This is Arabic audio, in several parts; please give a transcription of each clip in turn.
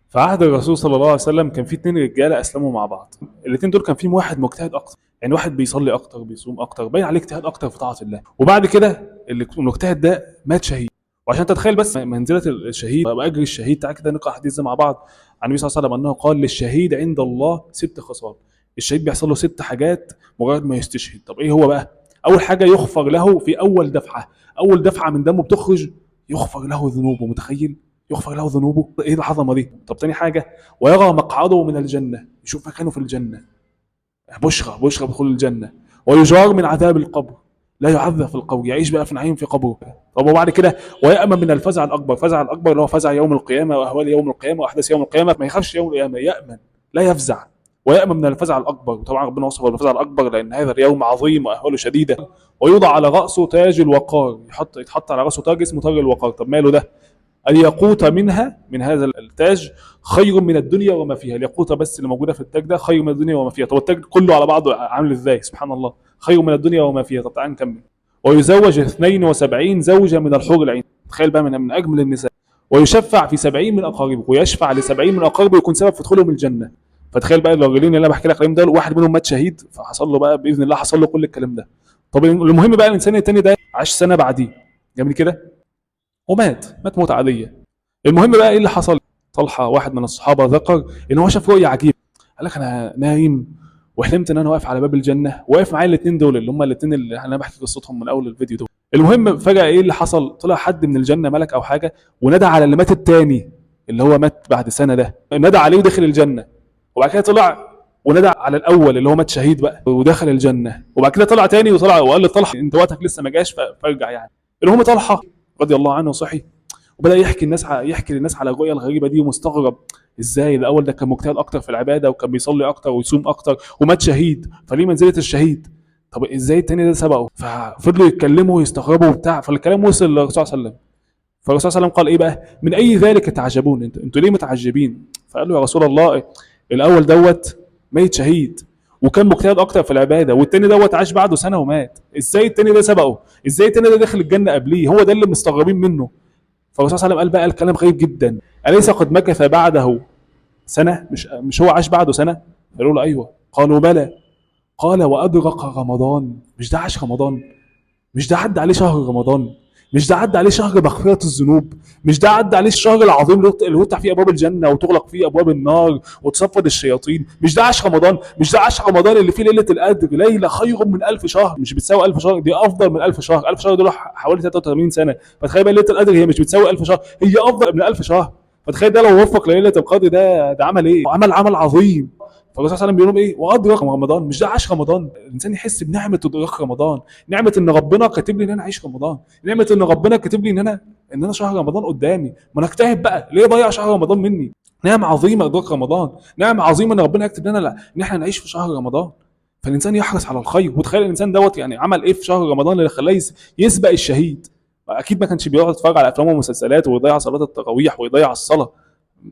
في عهد الرسول صلى الله عليه وسلم كان في اتنين رجاله اسلموا مع بعض. الاتنين دول كان فيهم واحد مجتهد اكتر، يعني واحد بيصلي اكتر بيصوم اكتر باين عليه اجتهاد اكتر في طاعه الله. وبعد كده المجتهد ده مات شهيد. وعشان تتخيل بس منزله الشهيد واجر الشهيد، تعالى كده نقرا حديث ده مع بعض عن النبي صلى الله عليه وسلم انه قال للشهيد عند الله ست خصال. الشهيد بيحصل له ست حاجات مجرد ما يستشهد. طب ايه هو بقى؟ اول حاجه يغفر له في اول دفعه، اول دفعه من دمه بتخرج يغفر له ذنوبه. متخيل؟ يغفر له ذنوبه، ايه العظمه دي؟ طب تاني حاجه ويرى مقعده من الجنه، يشوف مكانه في الجنه، بشرى بدخول الجنه. ويجار من عذاب القبر، لا يعذب في القبر، يعيش بقى في نعيم في قبره. طب وبعد كده ويأمن من الفزع الاكبر، الفزع الاكبر اللي هو فزع يوم القيامه واهوال يوم القيامه واحداث يوم القيامه، ما يخافش يوم القيامه، يأمن لا يفزع. ويأمن من الفزع الاكبر، طبعا ربنا وصفه بالفزع الاكبر لان هذا اليوم عظيم واهواله شديده. ويوضع على راسه تاج الوقار، يتحط على راسه تاج اسمه تاج الوقار. طب ماله ده؟ الياقوت منها، من هذا التاج، خير من الدنيا وما فيها. الياقوته بس اللي موجوده في التاج ده خير من الدنيا وما فيها. طب التاج كله على بعضه عامل ازاي؟ سبحان الله، خير من الدنيا وما فيها. طب تعال نكمل. ويزوج 72 زوجه من الحور العين، تخيل بقى من اجمل النساء. ويشفع في 70 من اقاربه، ويشفع ل 70 من اقاربه يكون سبب في دخولهم الجنه. فتخيل بقى الراجلين اللي انا بحكي لك عليهم دول، واحد منهم مات شهيد فحصل له بقى باذن الله، حصل له كل الكلام ده. طب المهم بقى الانسان التاني ده عاش سنه بعديه، جميل كده، ومات موت عاديه. المهم بقى ايه اللي حصل؟ طلحه واحد من الصحابه ذكر ان هو شاف رؤيه عجيبه. قال لك انا نايم وحلمت ان انا واقف على باب الجنه، واقف معايا الاثنين دول اللي هم الاثنين اللي انا بحكي قصتهم من اول الفيديو دول. المهم فجاه ايه اللي حصل؟ طلع حد من الجنه، ملك او حاجه، ونادى على اللي مات الثاني اللي هو مات بعد سنه ده، نادى عليه ودخل الجنه. وبعد كده طلع ونادى على الاول اللي هو مات شهيد بقى ودخل الجنه. وبعد كده طلع تاني وطلع وقال لطلحه انت وقتك لسه ما جاش فارجع يعني. المهم طلحه رضي الله عنه صحي وبدا يحكي للناس على الرؤيه الغريبه دي، ومستغرب ازاي الاول ده كان مجتهد اكتر في العباده وكان بيصلي اكتر ويصوم اكتر ومات شهيد، فليه منزله الشهيد؟ طب ازاي التاني ده سبقه؟ ففضلوا يتكلموا ويستغربوا وبتاع، فالكلام وصل للرسول صلى الله عليه وسلم. فالرسول صلى الله عليه وسلم قال ايه بقى؟ من اي ذلك تعجبون؟ انتوا ليه متعجبين؟ فقالوا يا رسول الله الاول دوت ميت شهيد وكان مجتهد اكتر في العباده، والتاني دوت عاش بعده سنه ومات، ازاي التاني ده سبقه؟ ازاي التاني ده دخل الجنه قبليه؟ هو ده اللي مستغربين منه. فالرسول صلى الله عليه وسلم قال بقى الكلام غريب جدا: اليس قد مكث بعده سنه؟ مش هو عاش بعده سنه؟ قالوا له ايوه. قالوا بلى. قال وادرك رمضان. مش ده عاش رمضان؟ مش ده عدى عليه شهر رمضان؟ مش ده عدى عليه شهر مغفرة الذنوب؟ مش ده عدى عليه الشهر العظيم اللي يفتح فيه ابواب الجنة وتغلق فيه ابواب النار وتصفد الشياطين؟ مش ده عاش رمضان؟ مش ده عاش رمضان اللي فيه ليلة القدر، ليلة خير من 1000 شهر؟ مش بتساوي 1000 شهر، دي افضل من 1000 شهر. 1000 شهر دول حوالي 83 سنة. فتخيل بقى ليلة القدر هي مش بتساوي 1000 شهر، هي افضل من 1000 شهر. فتخيل ده لو وفق ليلة القدر ده عمل ايه؟ عمل عظيم. فالرسول صلى الله عليه وسلم بيقول لهم ايه؟ وادرك رمضان. مش ده عاش رمضان؟ الانسان يحس بنعمه ادراك رمضان، نعمه ان ربنا كاتب لي ان انا اعيش رمضان، نعمه ان ربنا كاتب لي ان انا شهر رمضان قدامي. ما انا اجتهد بقى، ليه ضيع شهر رمضان مني؟ نعمه عظيمه ادراك رمضان، نعمه عظيمه ان ربنا يكتب لنا ان احنا نعيش في شهر رمضان. فالانسان يحرص على الخير. وتخيل الانسان دوت يعني عمل ايه في شهر رمضان اللي خلاه يسبق الشهيد؟ اكيد ما كانش بيقعد يتفرج على افلام ومسلسلات ويضيع صلاه التراويح ويضيع الصلاه.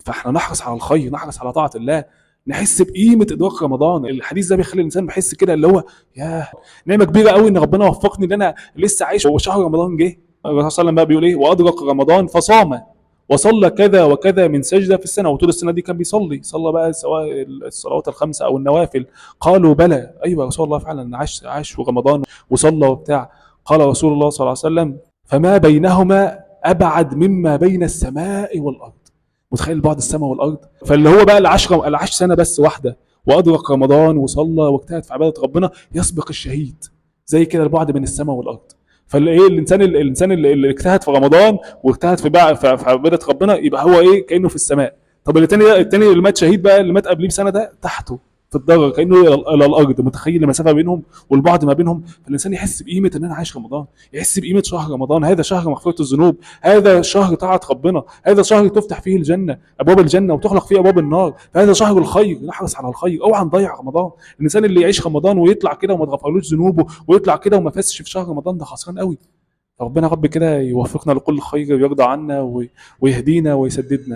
فاحنا نحرص على الخير، نحرص على طاعه الله، نحس بقيمه ادراك رمضان. الحديث ده بيخلي الانسان بيحس كده اللي هو ياه، نعمه كبيره قوي ان ربنا وفقني ان انا لسه عايش وشهر رمضان جه. الرسول صلى الله عليه وسلم بقى بيقول ايه؟ وادرك رمضان فصام وصلى كذا وكذا من سجده في السنه. وطول السنه دي كان بيصلي، صلى بقى سواء الصلوات الخمسه او النوافل. قالوا بلى، ايوه يا رسول الله فعلا عاش في رمضان وصلى وبتاع. قال رسول الله صلى الله عليه وسلم فما بينهما ابعد مما بين السماء والارض. متخيل بعد السماء والارض؟ فاللي هو بقى العاش سنه بس واحده وادرك رمضان وصلى واجتهد في عباده ربنا يسبق الشهيد. زي كده البعد بين السماء والارض. فالايه الانسان اللي اجتهد في رمضان واجتهد في عباده ربنا يبقى هو ايه؟ كانه في السماء. طب التاني اللي مات شهيد بقى، اللي مات قبليه بسنه، ده تحته في الدرجه، كانه الى الارض. متخيل المسافه بينهم والبعد ما بينهم؟ فالانسان يحس بقيمه ان انا عايش رمضان، يحس بقيمه شهر رمضان. هذا شهر مغفره الذنوب، هذا شهر طاعه ربنا، هذا شهر تفتح فيه الجنه، ابواب الجنه، وتغلق فيه ابواب النار. فهذا شهر الخير، نحرص على الخير، اوعى نضيع رمضان. الانسان اللي يعيش رمضان ويطلع كده وما تغفرلوش ذنوبه ويطلع كده وما فازش في شهر رمضان، ده خسران قوي. فربنا رب كده يوفقنا لكل خير ويرضى عنا ويهدينا ويسددنا.